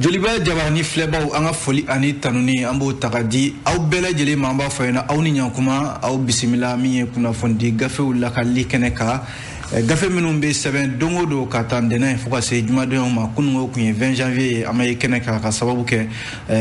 Joliba Jabani Fleba anga foli ani tanuni ambo takadi au bela jeli mamba fayna au ni nyankuma au bisimila mi kuna fondi gafe wala kali keneka gafe minumbe 7 dongo do katandena foka se juma de ma kungo kunye 20 janvier amaye keneka ka sababu ke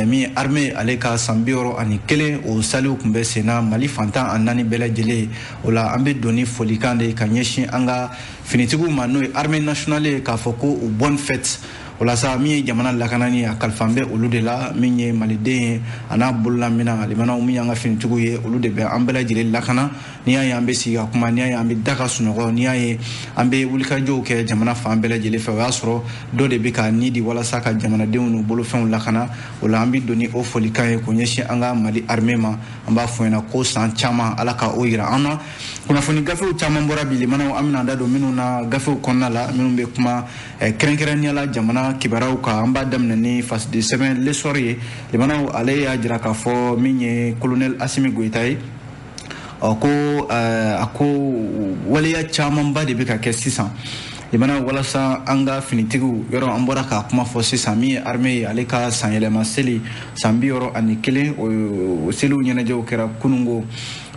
mi armée aleka sambioro ani kele o salu kumbe sena mali fantan anani bela jeli ola ambe doni foli kande kanyeshi anga finitigu mano armée nationale ka foko ou bonne fête wala sa mi jamana lakanani ya kalfambe olu de la minye malide ana bulla mina limana umi yanga finitugu ye olu de be ambela jile lakana niya yambe siga kuma niya yambe daka sunogo niya ye ambe wulika jo ke jamana fa ambela jile fa wasro do de be ka nidi wala saka jamana dewnu bolo fen lakana wala ambi doni o folika ye ko nyeshi anga mali armema amba foena ko san chama alaka oira ana kuna foni gafe chama mbora bili mana amina ndado minu na gafe konnala minu be kuma krenkerani ala jamana kibaraw ka amba damna ni fas de semaine le soirée le mana ale ya jira ka fo minye colonel Assimi Goïta ako wale ya chama mba de be ka ke 600 le mana wala sa anga finitigu yoro ambora ka kuma fo 600 mi armée ale ka sanyele maseli sambi yoro anikele o selu nyana jo kera kunungo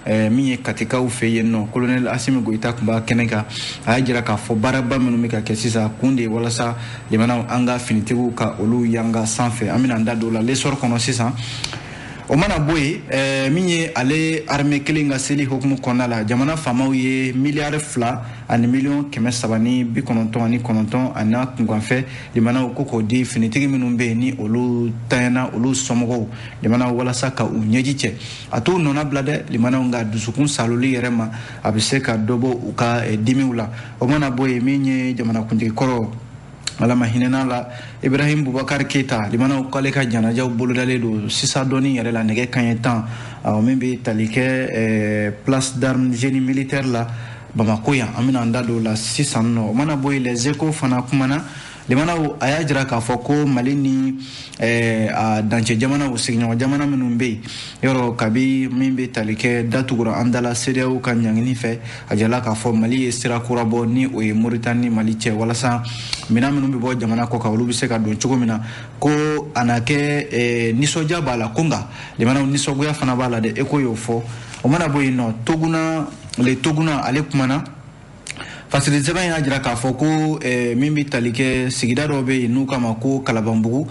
mi katika ufeye no colonel Assimi Goïta kumba keneka ajira ka fo baraba menu mika kesisa kunde wala sa limana anga finitigu ka olu yanga sanfe amina ndado la lesor kono sisa o mana boy minye ale armée kelinga seli hukumu konala jamana famaw ye milliard fla ani million keme sabani bi kononton ani kononton ana kunganfe limana ukoko di finitigi minumbe ni olu tayana olu somogo limana wala saka unyejiche atu nona blade limana nga dusukun saloli yerema abise ka dobo uka dimiula o mana boy minye jamana kundi koro alama hinena la Ibrahim Boubacar Keita limana ukale ka janaja bolodale do sisa doni yare la nege kanyetan membe talike place d'armes génie militaire la Bamako ya amina ndado la 600 no mana boy les échos fana kumana limana aya jira ka foko malini a danche jamana o signo jamana menumbe yoro kabi mimbe talike datugura andala CEDEAO kan nyangini fe ajala ka fo mali estira kurabo ni o Mauritanie mali che wala sa mina menumbe bo jamana ko ka olubi se ka don chugo mina ko anake nisoja bala kunga limana nisogoya fana bala de eko yo fo o mana boy no toguna ale kumana fasili zeba ya jira ka foko mimbi talike sigida robe nuka mako kalabambugu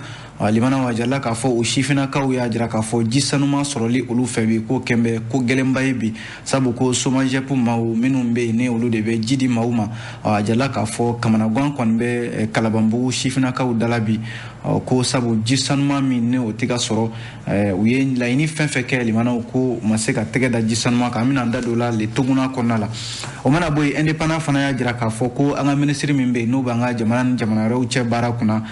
limana wajalla ka fo o shifina ka ya jira ka fo jisanuma soroli olu febi ko kembe ko gelemba yibi sabu ko somaje pu mawu minumbe ne olu de be jidi mawuma wajalla ka fo kamana gwan konbe kalabambugu shifina ka dalabi ko sabu jisanuma min ne o tiga soro uye laini fenfe ke limana ko maseka tege da jisanuma ka mina ndado la le tuguna konala o mana boy independent fana ya jira ka fo ko anga ministry mimbe no banga jamana rewche barakuna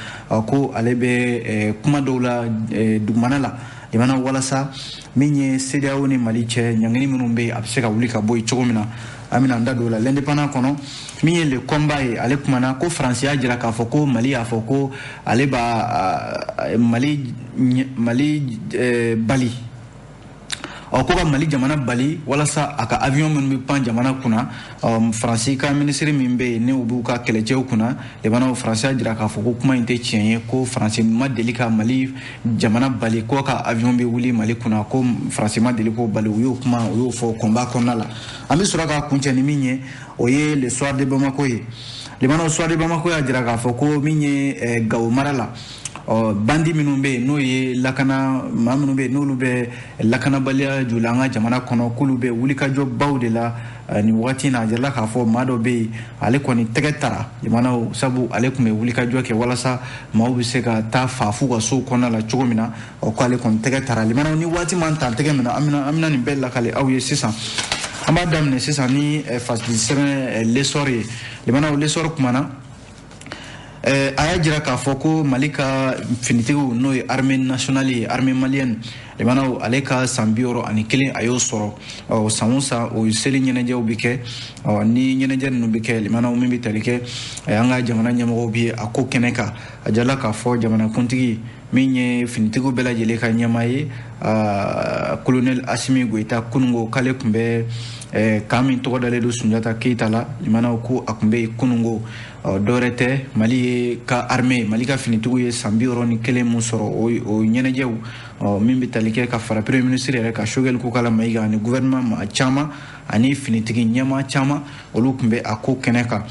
ko alebe kuma dola dugmanala limana wala sa minye CEDEAO ni maliche nyangini minumbe abseka wulika boy chogomina amina ndado la l'indépendant kono minye le combat e ale kumana ko France ya jira ka foko Mali ya foko ale ba Mali Bali o ko Mali jamana Bali wala sa aka avion men pan jamana kuna France ka ministre mimbe ne ubu ka keleje kuna le bana France jira ka foko kuma inte tienye ko France ma delika Mali jamana Bali ko ka avion be wuli Mali kuna ko France ma deliko Bali yo kuma yo fo combat konala ami suraka kunche ni minye oye le soir de Bamako ye le bana soir de Bamako ya jira ka foko minye gawo marala bandi minumbe no ye lakana mamunube no lube lakana balia julanga jamana kono kulube wulika job bawde la ni wati na jalla ka fo mado be ale koni tegetara jamana sabu ale kume wulika joke wala sa mawbi seka ta fafu ga so kona la chogomina o ko ale kon tegetara limana ni wati man ta tegemina amina ni bella kale awiye sisa amadam ne sisa ni fas di semaine les soirées limana les soirées kumana aya jira ka foko malika finitigu no armée nationale armée malienne le mana aleka sambioro ani kelen ayo soro o samusa o seli nyene jaw bike ni nyene jan no bike le mana mi bitalike anga jamana nyamo bi ako keneka ajala ka fo jamana kuntigi minye finitigu bela jele ka nyamaye colonel Assimi Goïta kunungo kale kumbe kamin to dale do Sunjata Keita la limana ko akumbe kunungo dorete mali ka armée mali ka finitigiw ye san 60 mun sɔrɔ o ɲɛnajɛw min bɛ tali kɛ ka fara premier ministre yɛrɛ ka Choguel Kokala Mayiga ani gouvernement ma caman ani finitigi ɲɛma caman olu tun bɛ a ko kɛnɛ kan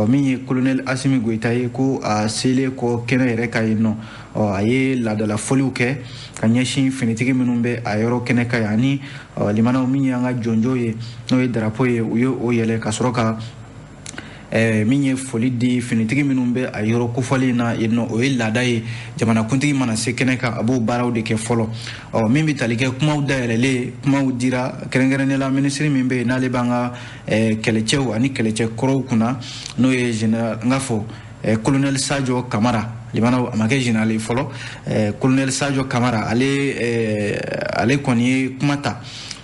min ye colonel Assimi Goïta ye ko a selen kɔ kɛnɛ yɛrɛ ka yen nɔ a ye laadala fɔliw kɛ ka ɲɛsin finitigi minnu bɛ a yɔrɔ kɛnɛ kan ani limanaw min ye an ka jɔnjɔw ye n'o ye drapeau ye u ye o yɛlɛ ka sɔrɔ ka min ye foli di finitigi minnu bɛ a yɔrɔ kofɔli na yen nɔ o ye laada ye jamanakuntigi mana se kɛnɛ kan a b'o baaraw de kɛ fɔlɔ min bɛ tali kɛ kumaw dayɛlɛlen kumaw dira kɛrɛnkɛrɛnnenya minisiri min bɛ yen n'ale b'an ka kɛlɛcɛw ani kɛlɛcɛ kɔrɔw kunna n'o ye général n ka fɔ colonel Sadio Kamara limanaw a ma kɛ général ye fɔlɔ colonel Sadio Kamara ale kɔni ye kuma ta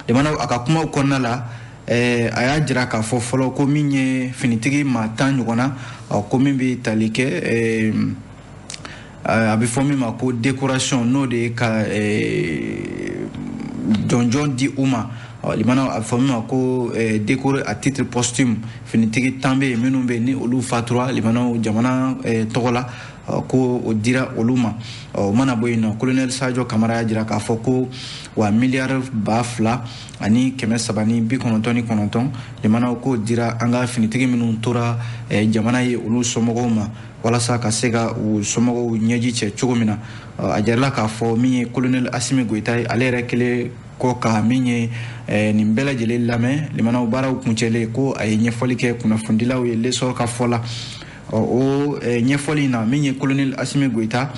limanaw a ka kumaw kɔnɔna la a y'a jira k'a fɔ fɔlɔ ko min ye finitigi maa 10 ɲɔgɔn na ko min bɛ tali kɛ a bɛ fɔ min ma ko décoration n'o de ye ka jɔnjɔn di u ma limanaw a bɛ fɔ min ma ko décoré à titre posthume finitigi 10 bɛ yen minnu bɛ yen ni olu fatura limanaw jamana tɔgɔ la ko o dira olu ma o mana bɔ yen nɔ colonel Sadio Kamara y'a jira k'a fɔ ko wa miliyari 2,000 ani 399 limanaw ko dira an ka finitigi minnu tora jamana ye olu somɔgɔw ma walasa ka se ka u somɔgɔw ɲɛji cɛ cogo min na a jarila k'a fɔ min ye colonel Assimi Goïta ye ale yɛrɛ kelen kɔ ka min ye nin bɛɛ lajɛlen lamɛn limanaw baaraw kuncɛlen ko a ye ɲɛfɔli kɛ kunnafonidilaw ye lesɔr ka fɔ la o ɲɛfɔli in na min ye colonel Assimi Goïta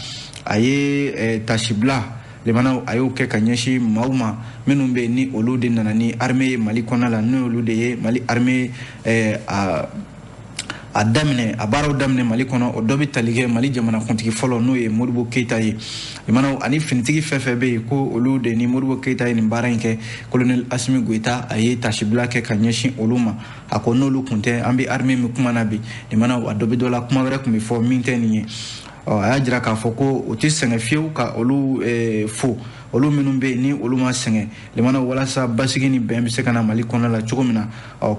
a ye tasibila limanaw a y'o kɛ ka ɲɛsin maaw ma minnu bɛ ni olu de nana ni armée ye Mali kɔnɔna la n'o olu de ye Mali armée a daminɛ a baaraw daminɛ Mali kɔnɔ o dɔ bɛ tali kɛ Mali jamanakuntigi fɔlɔ n'o ye Modibo Keita ye limanaw ani finitigi fɛn fɛn bɛ yen ko olu de ni Modibo Keita ye nin baara in kɛ colonel Assimi Goïta a ye tasibila kɛ ka ɲɛsin olu ma a ko n'olu kun tɛ an bɛ armée min kuma na bi limanaw a dɔ bɛ dɔ la kuma wɛrɛ tun bɛ fɔ min tɛ nin ye a y'a jira k'a fɔ ko o tɛ sɛgɛn fiyewu ka olu fo olu minnu bɛ yen ni olu ma sɛgɛn limanaw walasa basigi ni bɛn bɛ se ka na Mali kɔnɔna la cogo min na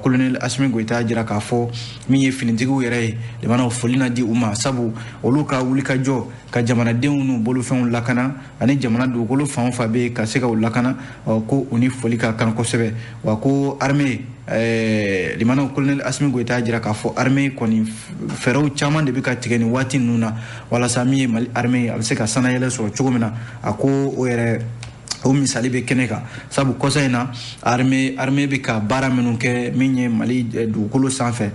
colonel Assimi Goïta y'a jira k'a fɔ min ye finitigiw yɛrɛ ye limanaw foli na di u ma sabu olu ka wulikajɔ ka jamanadenw n'u bolofɛnw lakana ani jamana dugukolo fan o fan bɛ yen ka se ka u lakana ko u ni foli ka kan kosɛbɛ wa ko armée limanaw colonel Assimi Goïta y'a jira k'a fɔ armée kɔni fɛɛrɛw caman de bɛ ka tigɛ nin waati ninnu na walasa min ye Mali armée a bɛ se ka sanayɛlɛ sɔrɔ cogo min na a ko o yɛrɛ o misali bɛ kɛnɛ kan sabu kɔsa in na armée bɛ ka baara minnu kɛ min ye Mali dugukolo sanfɛ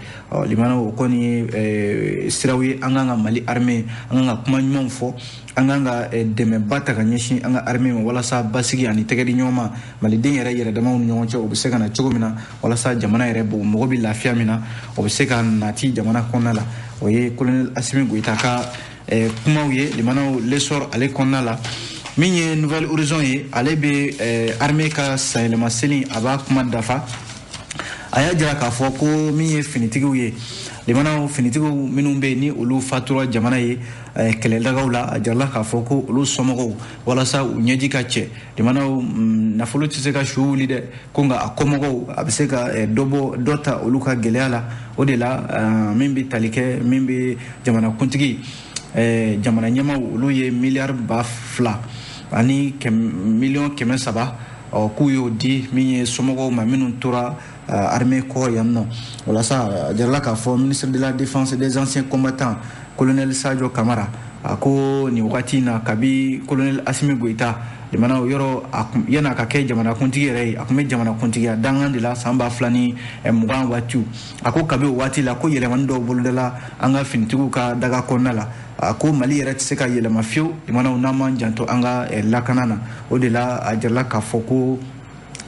limanaw o kɔni ye siraw ye an kan ka Mali armée an kan ka kuma ɲumanw fɔ an kan ka dɛmɛba ta ka ɲɛsin an ka armée ma walasa basigi ani tɛgɛdi ɲɔgɔn ma maliden yɛrɛ damaw ni ɲɔgɔn cɛ o bɛ se ka na cogo min na walasa jamana yɛrɛ mɔgɔ bɛ lafiya min na o bɛ se ka nati jamana kɔnɔna la o ye colonel Assimi Goïta ka kumaw ye limanaw lesɔr ale kɔnɔna la min ye Nouvelle Horizon ye ale bɛ armée ka sanyɛlɛma seli a b'a kuma dafa a y'a jira k'a fɔ ko min ye finitigiw ye limanaw finitigiw minnu bɛ yen ni olu fatura jamana ye kɛlɛdagaw la a jarala k'a fɔ ko olu somɔgɔw walasa u ɲɛji ka cɛ limanaw nafolo tɛ se ka su wuli dɛ ko nka a kɔmɔgɔw a bɛ se ka dɔ ta olu ka gɛlɛya la o de la min bɛ tali kɛ min bɛ jamanakuntigi jamana ɲɛmaw olu ye miliyari 2,000 ani miliyɔn 300 k'u y'o di min ye somɔgɔw ma minnu tora armée kɔ yan nɔ walasa a jarala k'a fɔ ministre de la défense et des anciens combattants colonel Sadio Kamara a ko nin wagati in na kabi colonel Assimi Goïta limanaw yɔrɔ yan'a ka kɛ jamanakuntigi yɛrɛ ye a tun bɛ jamanakuntigiya dangan de la san 2020 waatiw a ko kabi o waati la ko yɛlɛmani dɔw bolodala an ka finitigiw ka daga kɔnɔna la a ko Mali yɛrɛ tɛ se ka yɛlɛma fiyewu limanaw n'an m'an janto an ka lakana na o de la a jarala k'a fɔ ko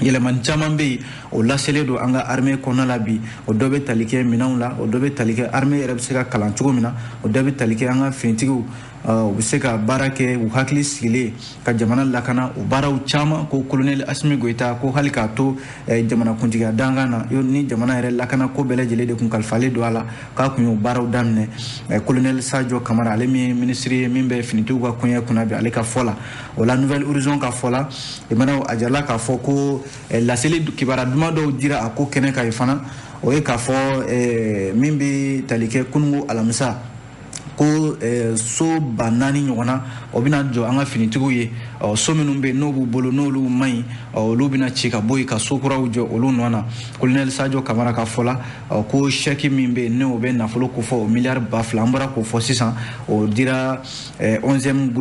yɛlɛmani caman bɛ yen o laselen don an ka armée kɔnɔna la bi o dɔ bɛ tali kɛ minɛnw la o dɔ bɛ tali kɛ armée yɛrɛ bɛ se ka kalan cogo min na o dɔ bɛ tali kɛ an ka finitigiw u bɛ se ka baara kɛ u hakili sigilen ka jamana lakana o baaraw caman ko colonel Asimi Goita ko hali k'a to jamana kuntigiya dangan na ni jamana yɛrɛ lakana ko bɛɛ lajɛlen de kun kalifalen don a la k'a kun y'o baaraw daminɛ colonel Sadio Kamara ale min ye ministre ye min bɛ finitigiw ka koɲɛ kunna bi ale ka fɔ la o la Nouvelle Horizon ka fɔ la a jarala k'a fɔ ko laseli kibaruya duman dɔw dira a ko kɛnɛ kan ye fana o ye k'a fɔ min bɛ tali kɛ kunungo alamisa ko so 4,000 ɲɔgɔnna o bɛna jɔ an ka finitigiw ye so minnu bɛ n'o b'u bolo n'olu man ɲi olu bɛna ci ka bɔ yen ka so kuraw jɔ olu nɔ na colonel Sadio Kamara ka fɔ la ko chèque min bɛ yen n'o bɛ nafolo ko fɔ o miliyari 2,000 an bɔra k'o fɔ sisan o dira 11e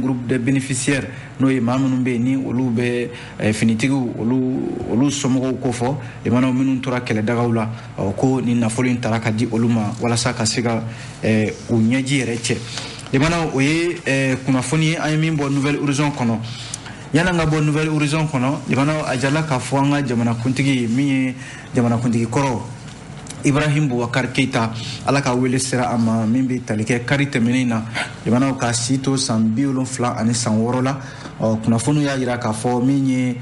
groupe de bénéficiaires n'o ye maa minnu bɛ yen ni olu bɛ finitigiw olu somɔgɔw ko fɔ limanaw minnu tora kɛlɛdagaw la ko ni nafolo in tara ka di olu ma walasa ka se ka u ɲɛji yɛrɛ cɛ limanaw o ye kunnafoni ye an ye min bɔ Nouvelle Horizon kɔnɔ yan'an ka bɔ Nouvelle Horizon kɔnɔ limanaw a jarala k'a fɔ an ka jamanakuntigi min ye jamanakuntigi kɔrɔ Ibrahim Boubacar Keita ala ka wele sera a ma min bɛ tali kɛ kari tɛmɛnen na limanaw ka si to san 76 ani san 6 la kunnafoniw y'a jira k'a fɔ min ye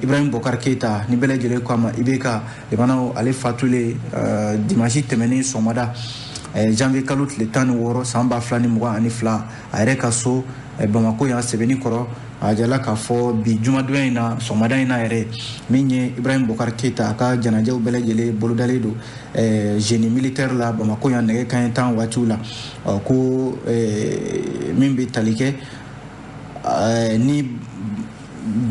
Ibrahim Boubacar Keita ni bɛɛ lajɛlen ko a ma IBK limanaw ale fatulen dimanche tɛmɛnen sɔgɔmada janvier kalo tile 16 san 2022 a yɛrɛ ka so Bamako yan sɛbɛnni kɔrɔ a jarala k'a fɔ bi jumadonya in na sɔgɔmada in na yɛrɛ min ye Ibrahim Boubacar Keita a ka janajaw bɛɛ lajɛlen bolodalen don génie militaire la Bamako yan nɛgɛ kanɲɛ 10 waatiw la ko min bɛ tali kɛ ni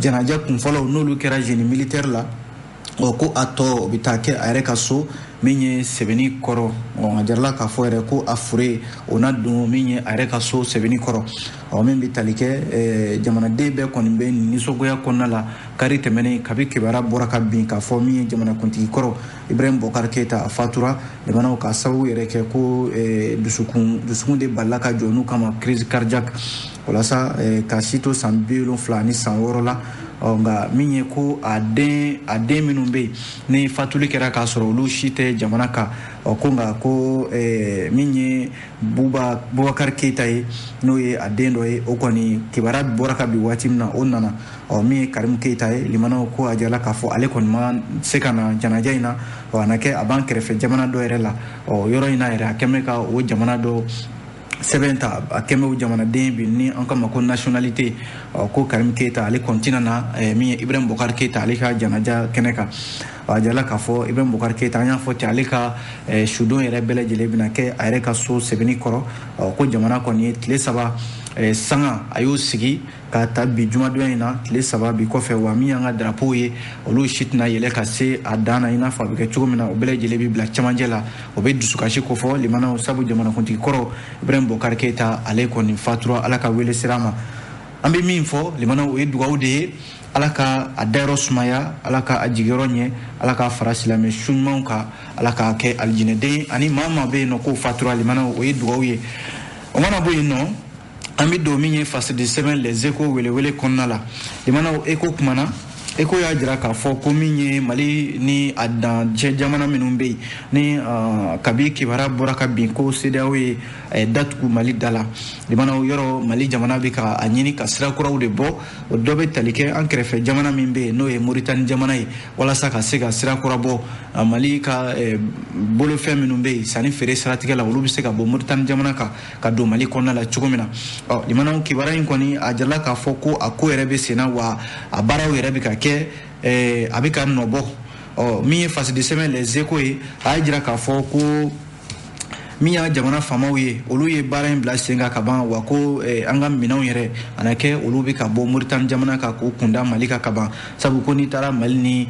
janaja kunfɔlɔw n'olu kɛra génie militaire la ko a tɔ o bɛ taa kɛ a yɛrɛ ka so min ye sɛbɛnni kɔrɔ a jarala k'a fɔ yɛrɛ ko a fure o na don min ye a yɛrɛ ka so sɛbɛnni kɔrɔ min bɛ tali kɛ jamanaden bɛɛ kɔni bɛ nisɔngoya kɔnɔna la kari tɛmɛnen kabi kibaruya bɔra ka bin k'a fɔ min ye jamanakuntigi kɔrɔ Ibrahim Boubacar Keita a fatura limanaw ka sababu yɛrɛ kɛ ko dusukun de balila ka jɔ n'u kama crise cardiaque walasa ka si to san 70 ani san 6 la nka min ye ko a den minnu bɛ yen ni fatuli kɛra k'a sɔrɔ olu si tɛ jamana kan ko nka ko min ye Boubacar Keita ye n'o ye a den dɔ ye o kɔni kibaruya bɔra ka bin waati min na o nana min ye Karimu Keita ye limanaw ko a jarala k'a fɔ ale kɔni ma se ka na janaja in na a na kɛ a b'an kɛrɛfɛ jamana dɔ yɛrɛ la yɔrɔ in na yɛrɛ a kɛn bɛ ka o jamana dɔ sɛbɛn ta a kɛn bɛ o jamanaden bi ni an kama ko nationalité ko Karimu Keita ale kɔntina na min ye Ibrahim Boubacar Keita ale ka janaja kɛnɛ kan a jarala k'a fɔ Ibrahim Boubacar Keita an y'a fɔ ten ale ka sudon yɛrɛ bɛɛ lajɛlen bɛna kɛ a yɛrɛ ka so sɛbɛnni kɔrɔ ko jamana kɔni ye tile 3 sanga a y'o sigi k'a ta bi jumadonya in na tile 3 bi kɔfɛ wa min y'an ka drapeau ye olu si tɛna yɛlɛ ka se a dan na i n'a fɔ a bɛ kɛ cogo min na o bɛɛ lajɛlen bɛ bila cɛmancɛ la o bɛ dusukasi ko fɔ limanaw sabu jamanakuntigi kɔrɔ Ibrahim Boubacar Keita ale kɔni fatura ala ka wele sira ma an bɛ min fɔ limanaw o ye dugawu de ye ala ka a dayɔrɔ sumaya ala ka a jigiyɔrɔ ɲɛ ala ka fara silamɛ su ɲumanw kan ala ka kɛ alijinɛden ani maa maa bɛ yen nɔ k'o fatura limanaw o ye dugawu ye o mana bɔ yen nɔ an bɛ don min ye fasidi sɛbɛn les échos welewele kɔnɔna la limanaw eko kumana eko y'a jira k'a fɔ ko min ye Mali ni a dancɛ jamana minnu bɛ yen ni kabi kibaruya bɔra ka bin ko CEDEAO ye datugu Mali da la limanaw yɔrɔ Mali jamana bɛ ka a ɲini ka sira kuraw de bɔ o dɔ bɛ tali kɛ an kɛrɛfɛ jamana min bɛ yen n'o ye Mauritanie jamana ye walasa ka se ka sira kura bɔ Mali ka bolofɛn minnu bɛ yen sanni feere siratigɛ la olu bɛ se ka bɔ Mauritanie jamana kan ka don Mali kɔnɔna la cogo min na limanaw kibaruya in kɔni a jarala k'a fɔ ko a ko yɛrɛ bɛ sen na wa a baaraw yɛrɛ bɛ ka kɛ a bɛ ka nɔbɔ min ye fasidi sɛbɛn les échos ye a y'a jira k'a fɔ ko min y'a jamana faamaw ye olu ye baara in bila sen kan ka ban wa ko an ka minɛnw yɛrɛ a na kɛ olu bɛ ka bɔ Mauritanie jamana kan k'u kunda Mali kan ka ban sabu ko n'i taara Mali ni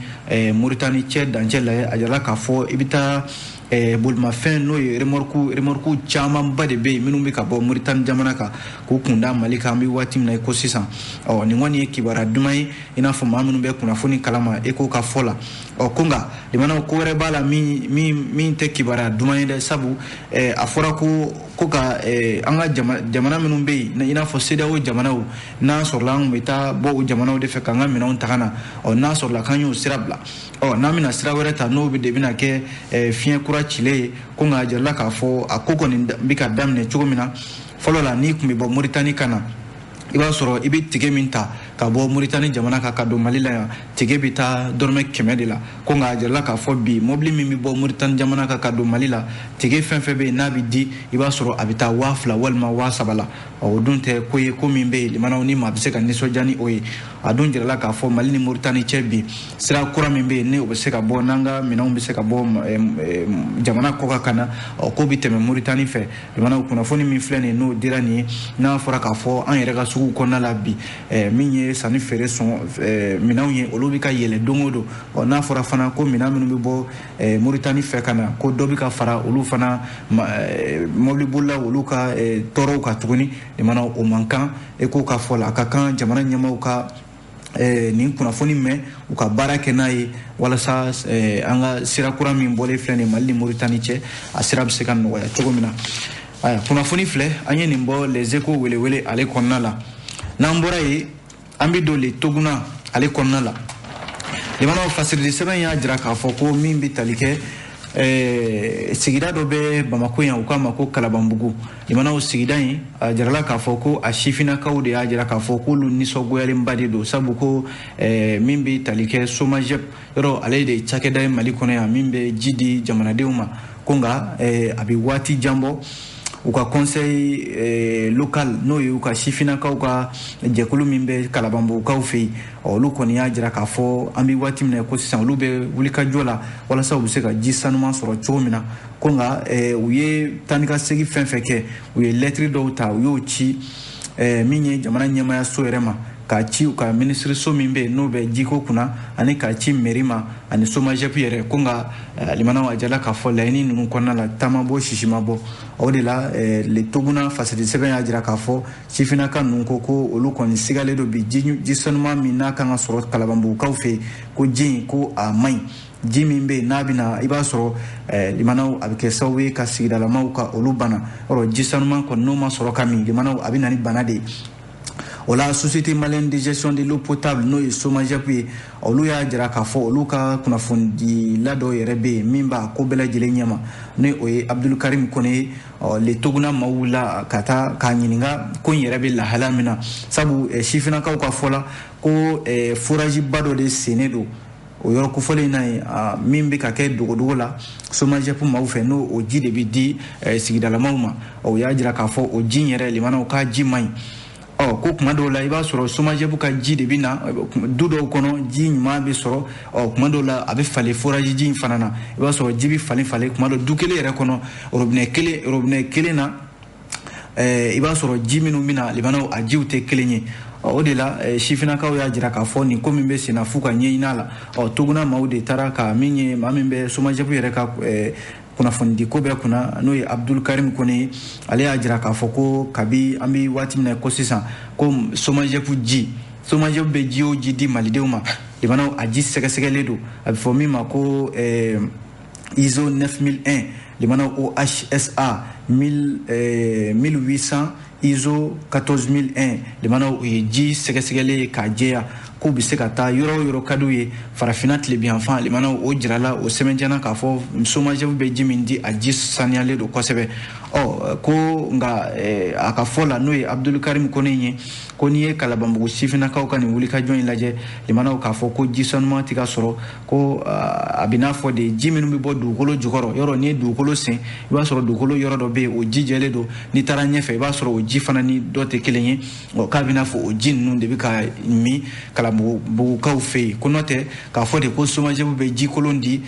Mauritanie cɛ dancɛ lajɛ a jarala k'a fɔ i bɛ taa bolimafɛn n'o ye remorque camanba de bɛ yen minnu bɛ ka bɔ Mauritanie jamana kan k'u kunda Mali kan an bɛ waati min na i ko sisan nin kɔni ye kibaruya duman ye i n'a fɔ maa minnu bɛ kunnafoni kalama ECHO ka fɔ la kunga limana ko wɛrɛ b'a la min tɛ kibaruya duman ye dɛ sabu a fɔra ko ka an ka jamana minnu bɛ yen i n'a fɔ CEDEAO jamanaw n'a sɔrɔla an bɛ taa bɔ o jamanaw de fɛ k'an ka minɛnw ta ka na n'a sɔrɔla k'an y'o sira bila n'an bɛna sira wɛrɛ ta n'o de bɛna kɛ fiɲɛ kura cilen ye ko nka a jirala k'a fɔ a ko kɔni bɛ ka daminɛ cogo min na fɔlɔ la n'i tun bɛ bɔ Moritani ka na i b'a sɔrɔ i bɛ tigɛ min ta ka bɔ Moritani jamana kan ka don Mali la yan tigɛ bɛ taa dɔrɔmɛ 100 de la ko nka a jirala k'a fɔ bi mobili min bɛ bɔ Moritani jamana kan ka don Mali la tigɛ fɛn fɛn bɛ yen n'a bɛ di i b'a sɔrɔ a bɛ taa 2000 walima 3000 la o dun tɛ ko ye ko min bɛ yen limanaw ni maa bɛ se ka nisɔndiya ni o ye a dun jirala k'a fɔ Mali ni Moritani cɛ bi sira kura min bɛ yen ni o bɛ se ka bɔ n'an ka minɛnw bɛ se ka bɔ jamana kɔ kan na ko bɛ tɛmɛ Moritani fɛ limanaw kunnafoni min filɛ nin ye n'o dira nin ye n'a fɔra k'a fɔ an yɛrɛ ka sugu kɔnɔna la bi min ye sanni feere sɔn minɛnw ye olu bɛ ka yɛlɛ don o don n'a fɔra fana ko minɛn minnu bɛ bɔ Moritani fɛ ka na ko dɔ bɛ ka fara olu fana mobili bolila olu ka tɔɔrɔw kan tuguni limanaw o man kan ko k'a fɔ la a ka kan jamana ɲɛmaaw ka nin kunnafoni mɛn u ka baara kɛ n'a ye walasa an ka sira kura min bɔlen filɛ nin Mali ni Moritani cɛ a sira bɛ se ka nɔgɔya cogo min na kunnafoni filɛ an ye nin bɔ les échos welewele ale kɔnɔna la n'an bɔra yen an bɛ don le Toguna ale kɔnɔna la limanaw fasirili sɛbɛn y'a jira k'a fɔ ko min bɛ tali kɛ sigida dɔ bɛ Bamako yan u k'a ma ko Kalabanbugu limanaw sigida in a jirala k'a fɔ ko a sifinnakaw de y'a jira k'a fɔ k'olu nisɔngoyalenba de don sabu ko min bɛ tali kɛ SOMAGEP yɔrɔ ale de ye cakɛda ye Mali kɔnɔ yan min bɛ ji di jamanadenw ma ko nka a bɛ waati jan bɔ u ka conseil local n'o ye u ka sifinnakaw ka jɛkulu min bɛ Kalabanbugukaw fɛ yen olu kɔni y'a jira k'a fɔ an bɛ waati min na ko sisan olu bɛ wulikajɔ la walasa u bɛ se ka ji sanuman sɔrɔ cogo min na ko nka u ye taa ni ka segin fɛn fɛn kɛ u ye lɛtiri dɔw ta u y'o ci min ye jamana ɲɛmayaso yɛrɛ ma k'a ci u ka minisiriso min bɛ yen n'o bɛ jiko kunna ani k'a ci mairie ma ani SOMAGEP yɛrɛ ko nka limanaw a jala k'a fɔ laɲini ninnu kɔnɔna la taama bɔ sisi ma bɔ o de la le Toguna fasili sɛbɛn y'a jira k'a fɔ sifinnaka ninnu ko olu kɔni sigalen don bi ji sanuman min n'a kan ka sɔrɔ Kalabanbugukaw fɛ yen ko ji in ko a man ɲi ji min bɛ yen n'a bɛna i b'a sɔrɔ limanaw a bɛ kɛ sababu ye ka sigidalamaw ka olu bana yɔrɔ ji sanuman kɔni n'o ma sɔrɔ ka min limanaw a bɛ na ni bana de ye o la société malienne de gestion de l'eau potable n'o ye SOMAGEP ye olu y'a jira k'a fɔ olu ka kunnafonidila dɔ yɛrɛ bɛ yen min b'a ko bɛɛ lajɛlen ɲɛma ni o ye Abdul Karim Kone ye le Toguna maaw la ka taa k'a ɲininka ko in yɛrɛ bɛ lahala min na sabu sifinnakaw ka fɔ la ko forage ba dɔ de sennen don o yɔrɔ kofɔlen na ye min bɛ ka kɛ dogodogo la SOMAGEP maaw fɛ n'o o ji de bɛ di sigidalamaw ma o y'a jira k'a fɔ o ji in yɛrɛ limanaw k'a ji man ɲi ko kuma dɔw la i b'a sɔrɔ SOMAGEP ka ji de bɛ na du dɔw kɔnɔ ji ɲuman bɛ sɔrɔ kuma dɔw la a bɛ falen forage ji in fana na i b'a sɔrɔ ji bɛ falen kuma dɔw du kelen yɛrɛ kɔnɔ robinet kelen na i b'a sɔrɔ ji minnu bɛ na limanaw a jiw tɛ kelen ye o de la sifinnakaw y'a jira k'a fɔ nin ko min bɛ sen na f'u ka ɲɛɲini a la Toguna maaw de taara ka min ye maa min bɛ SOMAGEP yɛrɛ ka kunnafonidi ko bɛɛ kunna n'o ye Abdul Karim Kone ye ale y'a jira k'a fɔ ko kabi an bɛ waati min na ko sisan ko SOMAGEP bɛ ji o ji di malidenw ma limanaw a ji sɛgɛsɛgɛlen don a bɛ fɔ min ma ko ISO 9001 limanaw OHSA 1800 ISO 14001 limanaw o ye ji sɛgɛsɛgɛlen ye k'a jɛya k'u bɛ se ka taa yɔrɔ o yɔrɔ ka d'u ye farafinna tilebiyanfan limanaw o jirala o sɛbɛntiyana k'a fɔ SOMAGEP bɛ ji min di a ji saniyalen don kosɛbɛ ko nka a ka fɔ la n'o ye Abdul Karim Kone ye ko n'i ye Kalabanbugu sifinnakaw ka nin wulikajɔ in lajɛ limanaw k'a fɔ ko ji sanuman tɛ ka sɔrɔ ko a bɛ n'a fɔ de ji minnu bɛ bɔ dugukolo jukɔrɔ yɔrɔ n'i ye dugukolo sen i b'a sɔrɔ dugukolo yɔrɔ dɔ bɛ yen o ji jɛlen don n'i taara ɲɛfɛ i b'a sɔrɔ o ji fana ni dɔ tɛ kelen ye k'a bɛ n'a fɔ o ji ninnu de bɛ ka min Kalabanbugukaw fɛ yen ko n'o tɛ k'a fɔ de ko SOMAGEP bɛ ji kolon di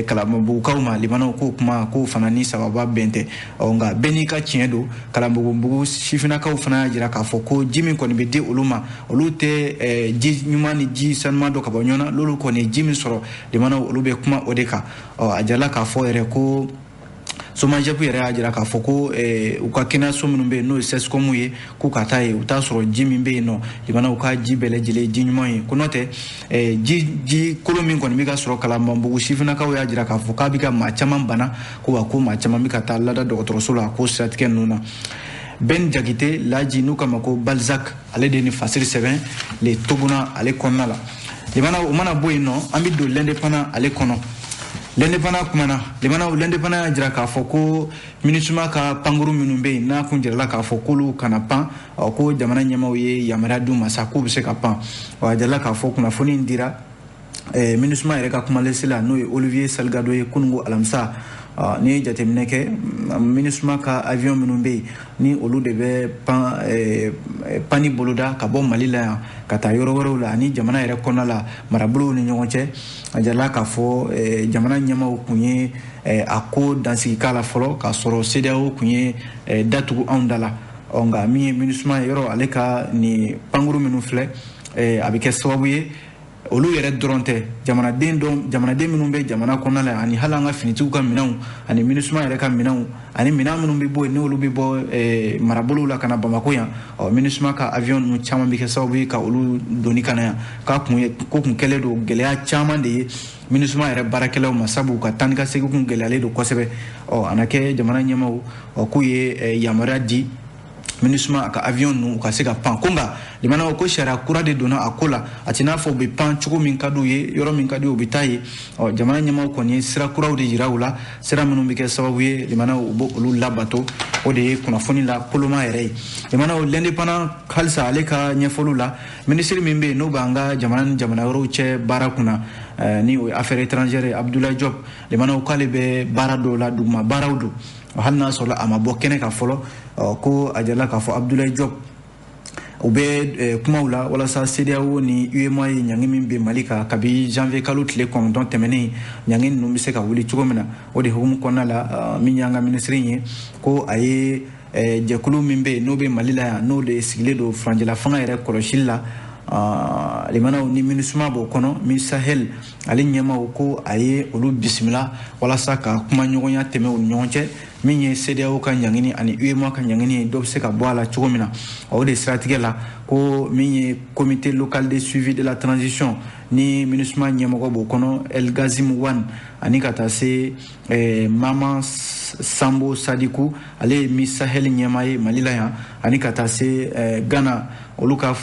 Kalabanbugukaw ma limanaw k'o kuma k'o fana ni sababa bɛn tɛ nka bɛɛ n'i ka tiɲɛ don Kalabanbugu sifinnakaw fana y'a jira k'a fɔ ko ji min kɔni bɛ di olu ma olu tɛ ji ɲuman ni ji sanuman dɔ ka bɔ ɲɔgɔn na n'olu kɔni ye ji min sɔrɔ limanaw olu bɛ kuma o de kan a jirala k'a fɔ yɛrɛ ko somajepu yɛrɛ y'a jira k'a fɔ ko u ka kɛnɛyaso minnu bɛ yen n'o ye sɛsikomu ye k'u ka taa yen u t'a sɔrɔ ji min bɛ yen nɔ limana u ka ji bɛɛ lajɛlen ji ɲuman ye ko n'o tɛ ji kolo min kɔni bɛ ka sɔrɔ Kalabanbugu sifinnakaw y'a jira k'a fɔ k'a bɛ ka maa caman bana ko wa ko maa caman bɛ ka taa lada dɔgɔtɔrɔso la ko siratigɛ ninnu na. Ben Jakite laji n'u kama ko Balzac ale de ni fasiri sɛbɛn le Toguna ale kɔnɔna la limana o mana bɔ yen nɔ an bɛ don l'indépendant ale kɔnɔ. L'indépendant kumana limana l'indépendant y'a jira k'a fɔ ko MINUSMA ka pankuru minnu bɛ yen n'a kun jirala k'a fɔ k'olu kana pan ko jamana ɲɛmaaw ye yamaruya d'u ma sa k'u bɛ se ka pan a jirala k'a fɔ kunnafoni in dira MINUSMA yɛrɛ ka kumalesi la n'o ye Olivier Salgado ye kunungo alamisa ni ye jateminɛ kɛ MINUSMA ka avion minnu bɛ yen ni olu de bɛ pani boloda ka bɔ Mali la yan ka taa yɔrɔ wɛrɛw la ani jamana yɛrɛ kɔnɔna la marabolow ni ɲɔgɔn cɛ a jirala k'a fɔ jamana ɲɛmaaw kun ye a ko dansigi k'a la fɔlɔ k'a sɔrɔ CEDEAO kun ye datugu anw da la nka min ye MINUSMA yɔrɔ ale ka nin pankuru minnu filɛ a bɛ kɛ sababu ye olu yɛrɛ dɔrɔn tɛ jamanaden minnu bɛ jamana kɔnɔna la ani hali an ka finitigiw ka minɛnw ani MINUSMA yɛrɛ ka minɛnw ani minɛn minnu bɛ bɔ yen n'olu bɛ bɔ marabolow la ka na Bamako yan MINUSMA ka avion ninnu caman bɛ kɛ sababu ye ka olu doni ka na yan ko kun kɛlen don gɛlɛya caman de ye MINUSMA yɛrɛ baarakɛlaw ma sabu ka taa ni ka segin kun gɛlɛyalen don kosɛbɛ a na kɛ jamana ɲɛmaaw k'u ye yamaruya di MINUSMA ka avion ninnu u ka se ka pan ko nka limana ko sariya kura de donna a ko la a tɛ n'a fɔ u bɛ pan cogo min ka d'u ye yɔrɔ min ka di u bɛ taa ye jamana ɲɛmaaw kɔni ye sira kuraw de yira u la sira minnu bɛ kɛ sababu ye limana u b'o olu labato o de ye kunnafoni la koloma yɛrɛ ye limana l'indépendant halisa ale ka ɲɛfɔliw la minisiri min bɛ yen n'o b'an ka jamana ni jamana wɛrɛw cɛ baara kunna ni o ye affaires étrangères ye Abdoulaye Diop limana k'ale bɛ baara dɔw la duguma baaraw don hali n'a sɔrɔ a ma bɔ kɛnɛ kan fɔlɔ ko a jirala k'a fɔ Abdoulaye Diop u bɛ kumaw la walasa CEDEAO ni UEMOA ye ɲangi min bɛ Mali kan kabi janvier kalo tile 9 tɛmɛnen ɲangi ninnu bɛ se ka wuli cogo min na o de hukumu kɔnɔna la min y'an ka minisiri ye ko a ye jɛkulu min bɛ yen n'o bɛ Mali la yan n'o de sigilen don furancɛla fanga yɛrɛ kɔlɔsili la limanaw ni MINUSMA b'o kɔnɔ min Sahel ale ɲɛmaaw ko a ye olu bisimila walasa ka kuma ɲɔgɔnya tɛmɛ u ni ɲɔgɔn cɛ min ye CEDEAO ka ɲangini ani UEMOA ka ɲangini ye dɔ bɛ se ka bɔ a la cogo min na o de siratigɛ la ko min ye comité local de suivi de la transition ni MINUSMA ɲɛmɔgɔ b'o kɔnɔ El Gazim Wan ani ka taa se Mama Sambo Sadiku ale ye min Sahel ɲɛmaa ye Mali la yan ani ka taa se Ghana olu ka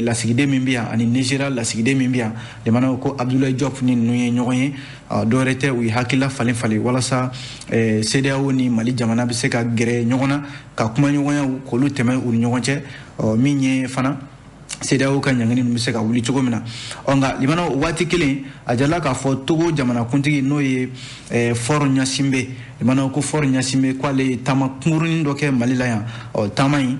lasigiden min bɛ yan ani Nigeria lasigiden min bɛ yan limanaw ko Abdoulaye Diop ni ninnu ye ɲɔgɔn ye dɔwɛrɛ tɛ u ye hakilila falen falen walasa CEDEAO ni Mali jamana bɛ se ka gɛrɛ ɲɔgɔn na ka kuma ɲɔgɔnyaw k'olu tɛmɛ u ni ɲɔgɔn cɛ min ye fana CEDEAO ka ɲangini ninnu bɛ se ka wuli cogo min na nka limana waati kelen a jirala k'a fɔ Togo jamanakuntigi n'o ye Faure Gnassingbé limana ko Faure Gnassingbé k'ale ye taama kunkurunin dɔ kɛ Mali la yan taama in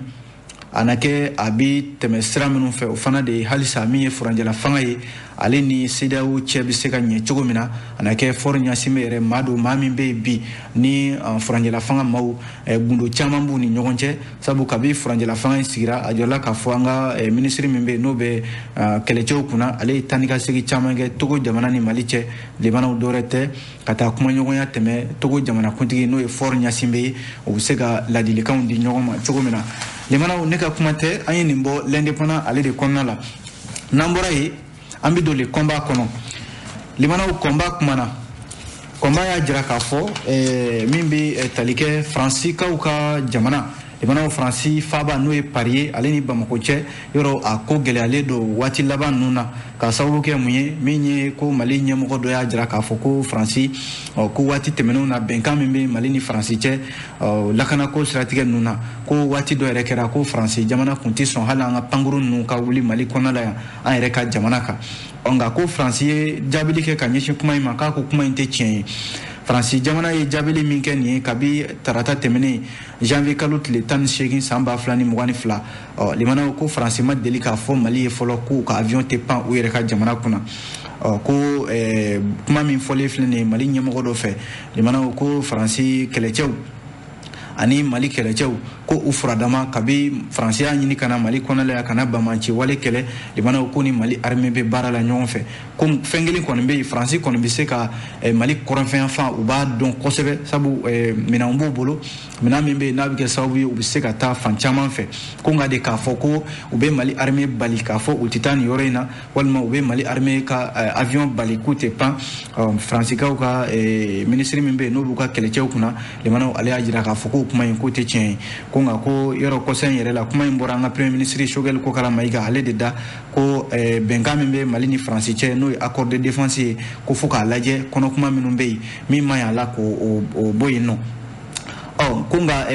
a na kɛ a bɛ tɛmɛ sira minnu fɛ o fana de ye halisa min ye furancɛla fanga ye ale ni CEDEAO cɛ bɛ se ka ɲɛ cogo min na a na kɛ Faure Gnassingbé yɛrɛ maa don maa min bɛ yen bi ni furancɛla fanga maaw gundo caman b'u ni ɲɔgɔn cɛ sabu kabi furancɛla fanga in sigira a jɔla k'a fɔ an ka minisiri min bɛ yen n'o bɛ kɛlɛcɛw kunna ale ye taa ni ka segin caman kɛ Togo jamana ni Mali cɛ limanaw dɔwɛrɛ tɛ ka taa kuma ɲɔgɔnya tɛmɛ Togo jamanakuntigi n'o ye Faure Gnassingbé ye o bɛ se ka ladilikanw di ɲɔgɔn ma cogo min na limanaw ne ka kuma tɛ an ye nin bɔ l'indépendant ale de kɔnɔna la n'an bɔra yen an bɛ don le combat kɔnɔ limanaw combat kumana combat y'a jira k'a fɔ min bɛ tali kɛ Faransi kaw ka jamana limanaw Faransi faaba n'o ye Paris ye ale ni Bamako cɛ yɔrɔ a ko gɛlɛyalen don waati laban ninnu na ka sababu kɛ mun ye min ye ko Mali ɲɛmɔgɔ dɔ y'a jira k'a fɔ ko Faransi ko waati tɛmɛnenw na bɛnkan min bɛ Mali ni Faransi cɛ lakanako siratigɛ ninnu na ko waati dɔ yɛrɛ kɛra ko Faransi jamana kun tɛ sɔn hali an ka pankuru ninnu ka wuli Mali kɔnɔna la yan an yɛrɛ ka jamana kan nka ko Faransi ye jaabili kɛ ka ɲɛsin kuma in ma k'a ko kuma in tɛ tiɲɛ ye Faransi jamana ye jaabili min kɛ nin ye kabi tarata tɛmɛnen janvier kalo tile 18 san 2022 limanaw ko Faransi ma deli k'a fɔ Mali ye fɔlɔ k'u ka avion tɛ pan u yɛrɛ ka jamana kunna ko kuma min fɔlen filɛ nin ye Mali ɲɛmɔgɔ dɔ fɛ limanaw ko Faransi kɛlɛcɛw ani mali kɛlɛcɛw ko u furadama kabi faransiya ɲini kana mali kɔnɔla ya kana bamanci wale kɛlɛ limanaw ko ni mali armée bɛ baara la ɲɔgɔn fɛ ko fɛn kelen kɔni bɛ yen faransi kɔni bɛ se ka mali kɔrɔnfɛn fan u b'a dɔn kosɛbɛ sabu minɛn b'u bolo minɛn min bɛ yen n'a bɛ kɛ sababu ye u bɛ se ka taa fan caman fɛ ko nka de k'a fɔ ko u bɛ mali armée bali k'a fɔ u tɛ taa nin yɔrɔ in na walima u bɛ mali armée ka avion bali k'u tɛ pan faransikɛw ka ministre min bɛ yen n'olu ka kɛlɛcɛw kunna limanaw ale y'a jira k'a fɔ ko kuma in ko tɛ tiɲɛ ye ko nka ko yɔrɔ kɔsa in yɛrɛ la kuma in bɔra an ka premier ministre Choguel Kokara Mayiga ale de da ko bɛnkan min bɛ mali ni faransi cɛ n'o ye accord de défense ye ko fo k'a lajɛ kɔnɔ kuma minnu bɛ yen min man ɲi a la k'o bɔ yen nɔ ko nka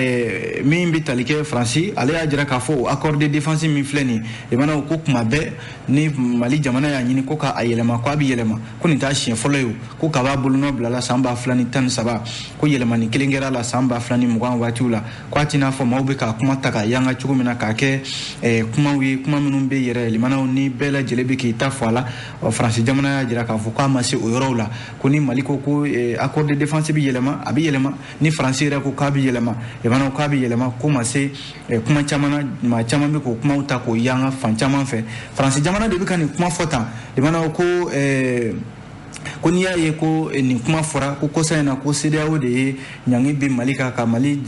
min bɛ tali kɛ faransi ale y'a jira k'a fɔ accord de défense min filɛ nin ye limanaw ko kuma bɛɛ ni mali jamana y'a ɲini ko k'a yɛlɛma ko a bɛ yɛlɛma ko nin t'a siɲɛ fɔlɔ ye o ko k'a b'a bolonɔ bilala san 2013 ko yɛlɛmani kelen kɛra la san 2020 waatiw la ko a t'i n'a fɔ maaw bɛ k'a kuma ta k'a yanga cogo min na k'a kɛ kumaw ye kuma minnu bɛ yɛrɛ limanaw ni bɛɛ lajɛlen bɛ k'i ta fɔ a la faransi jamana y'a jira k'a fɔ k'a ma se o yɔrɔw la ko ni mali ko accord de défense bɛ yɛlɛma a bɛ yɛlɛma ni faransi yɛrɛ ko k'a bɛ yɛlɛma limanaw k'a bɛ yɛlɛma ko ma se kuma caman na maa caman bɛ k'o kumaw ta k'o yanga fan caman fɛ faransi jamana de bɛ ka nin kuma fɔ tan limanaw ko n'i y'a ye ko nin kuma fɔra ko kɔsa in na ko CEDEAO de ye ɲangi bin mali kan ka mali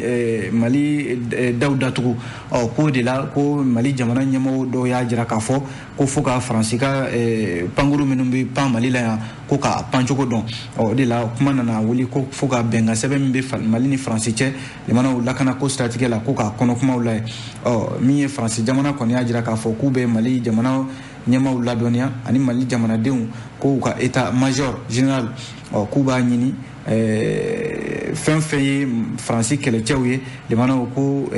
daw datugu k'o de la ko mali jamana ɲɛmɔgɔ dɔw y'a jira k'a fɔ ko fo ka faransi ka pankuru minnu bɛ pan mali la yan ko k'a pan cogo dɔn o de la kuma nana wuli ko fo ka bɛnkan sɛbɛn min bɛ mali ni faransi cɛ limanaw lakana ko siratigɛ la ko k'a kɔnɔ kumaw la ye min ye faransi jamana kɔni y'a jira k'a fɔ k'u bɛ mali jamana ɲɛmaw ladɔnniya ani mali jamanadenw ko ka état major général k'u b'a ɲini fɛn fɛn ye faransi kɛlɛcɛw ye limanaw ko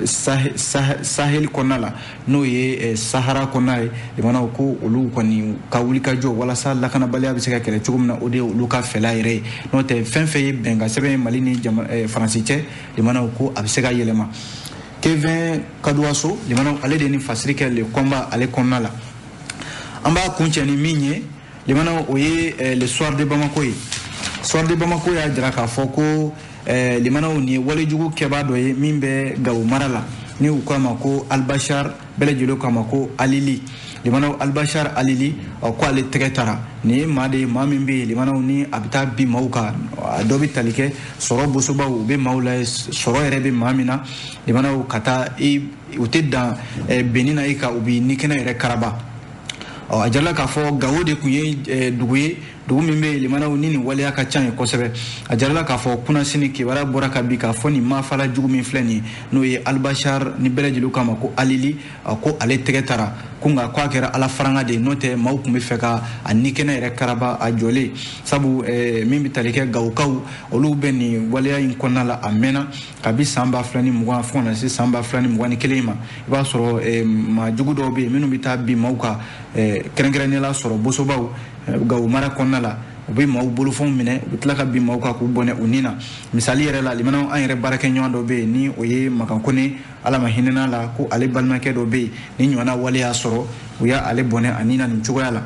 sahel kɔnɔna la n'o ye sahara kɔnɔna ye limanaw ko olu kɔni ka wuli ka jɔ walasa lakanabaliya bɛ se ka kɛlɛ cogo min na o de ye olu ka fɛla yɛrɛ ye n'o tɛ fɛn fɛn ye bɛnkan sɛbɛn ye mali ni faransi cɛ limanaw ko a bɛ se ka yɛlɛma Kevin Kadouasso limanaw ale de ni fasiri kɛ le combat ale kɔnɔna la an b'a kuncɛ ni min ye limanaw o ye le soir de Bamako ye soir de Bamako y'a jira k'a fɔ ko limanaw nin ye walejugu kɛbaa dɔ ye min bɛ Gawo mara la ni u k'a ma ko Albachar bɛɛ lajɛlen k'a ma ko Alili limanaw Albachar Alili ko ale tɛgɛ tara nin ye maa de ye maa min bɛ yen limanaw ni a bɛ taa bin maaw kan dɔ bɛ tali kɛ sɔrɔ bosobaw u bɛ maaw la sɔrɔ yɛrɛ bɛ maa min na limanaw ka taa u tɛ dan benni na i kan u bɛ nikɛnɛ yɛrɛ karaba a jarala k'a fɔ Gawo de tun ye dugu ye dugu min bɛ limanaw ni nin waleya ka ca ye kosɛbɛ a jarala k'a fɔ kunnasini kibaruya bɔra ka bin k'a fɔ nin maafala jugu min filɛ nin ye n'o ye Albachar ni bɛɛ lajɛlen k'a ma ko Alili ko ale tɛgɛ tara ko nka k'a kɛra ala faranga de ye n'o tɛ maaw tun bɛ fɛ ka a nikɛnɛ yɛrɛ karaba a jɔlen sabu min bɛ tali kɛ Gawokaw olu bɛ nin waleya in kɔnɔna la a mɛnna kabi san 2020 fo ka na se san 2021 ma i b'a sɔrɔ maa jugu dɔw bɛ yen minnu bɛ taa bin maaw ka kɛrɛnkɛrɛnnenya la sɔrɔ bosobaw Gawo mara kɔnɔna la u bɛ maaw bolofɛnw minɛ u bɛ tila ka bin maaw kan k'u bɔnɛ u nin na misali yɛrɛ la limanaw an yɛrɛ baarakɛɲɔgɔn dɔ bɛ yen ni o ye Makan Kone ala ma hinɛna la ko ale balimakɛ dɔ bɛ yen ni ɲɔgɔnna wale y'a sɔrɔ u y'ale bɔnɛ a nin na nin cogoya la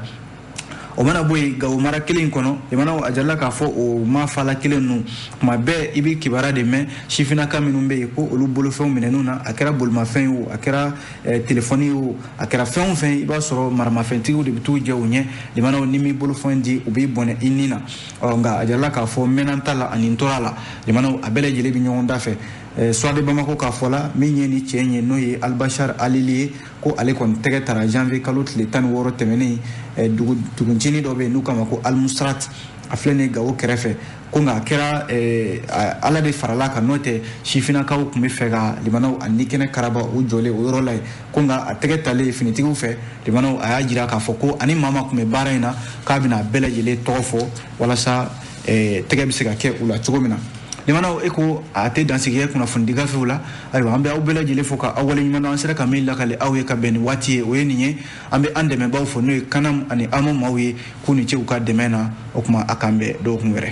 o mana bɔ yen Gawo mara kelen kɔnɔ limanaw a jarala k'a fɔ o maafala kelen ninnu tuma bɛɛ i bɛ kibaruya de mɛn sifinnaka minnu bɛ yen ko olu bolofɛnw minɛnw na a kɛra bolimafɛn ye o a kɛra telefɔni ye o a kɛra fɛn o fɛn i b'a sɔrɔ maramafɛntigiw de bɛ t'u jɛ u ɲɛ limanaw ni min bolofɛn di u b'i bɔnɛ i nin na nka a jarala k'a fɔ mɛnna ta la ani n tora la limanaw a bɛɛ lajɛlen bɛ ɲɔgɔn da fɛ soir de Bamako k'a fɔ la min ye ni cɛ in ye n'o ye Albachar Alili ye ko ale kɔni tɛgɛ tara janvier kalo tile 16 tɛmɛnen duguncinin dɔ bɛ yen n'u k'a ma ko Almusrat a filɛ nin Gawo kɛrɛfɛ ko nka a kɛra ala de farala kan n'o tɛ sifinnakaw tun bɛ fɛ ka limanaw a nikɛnɛ karaba u jɔlen o yɔrɔ la ye ko nka a tɛgɛ talen finitigiw fɛ limanaw a y'a jira k'a fɔ ko ani maa ma tun bɛ baara in na k'a bɛna a bɛɛ lajɛlen tɔgɔ fɔ walasa tɛgɛ bɛ se ka kɛ u la cogo min na limanaw e ko a tɛ dansigi kunnafoni di gafew la ayiwa an bɛ aw bɛɛ lajɛlen fɔ ka aw waleɲuman dɔn an sera ka min lakale aw ye ka bɛn ni waati ye o ye nin ye an bɛ an dɛmɛbaaw fɔ n'o ye Kanam ani Amo maaw ye k'u ni ce u ka dɛmɛ na o tuma a k'an bɛn dɔgɔkun wɛrɛ